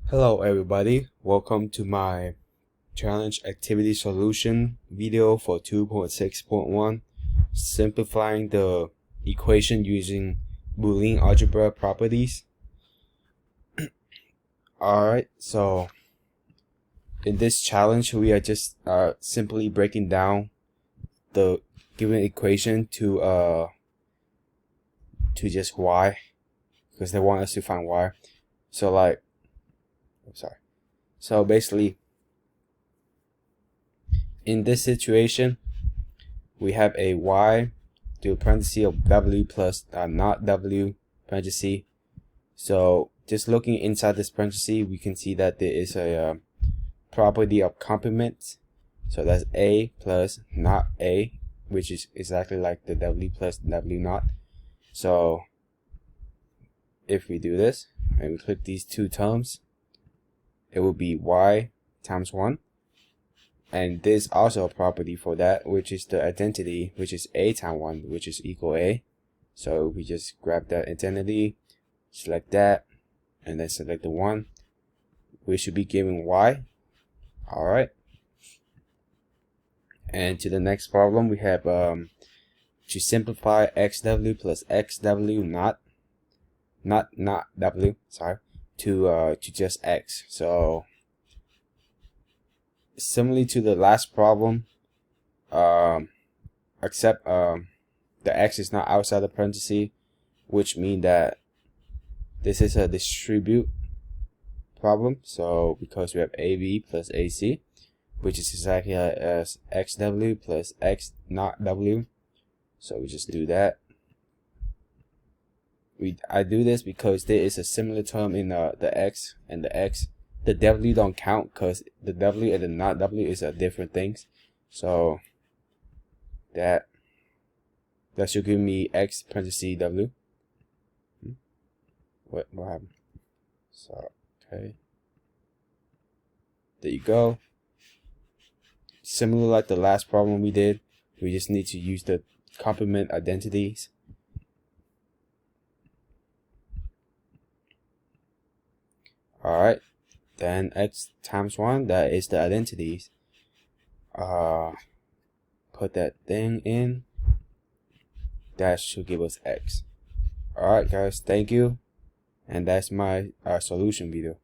Hello everybody, welcome to my challenge activity solution video for 2.6.1, simplifying the equation using Boolean algebra properties. Alright, so in this challenge we are just simply breaking down the given equation to just y, because they want us to find y. So basically, in this situation, we have a y to parenthesis of w plus not w parenthesis. So just looking inside this parenthesis, we can see that there is a property of complement. So that's a plus not a, which is exactly like the w plus w not. So if we do this and we click these two terms, it will be y times 1. And there's also a property for that, which is the identity, which is a times 1, which is equal a. So we just grab that identity, select that, and then select the 1. We should be given y. Alright. And to the next problem, we have to simplify xw plus xw not w, sorry, to just x. So similarly to the last problem, except the x is not outside the parenthesis, which means that this is a distribute problem. So because we have ab plus ac, which is exactly as xw plus x not w, so we just do that. I do this because there is a similar term in the x and the x. The w don't count because the w and the not w is different things. So that should give me x parenthesis w. What happened? So okay, there you go. Similar like the last problem we did, we just need to use the complement identities. Alright, then x times 1, that is the identities. Put that thing in, that should give us x. Alright guys, thank you, and that's my solution video.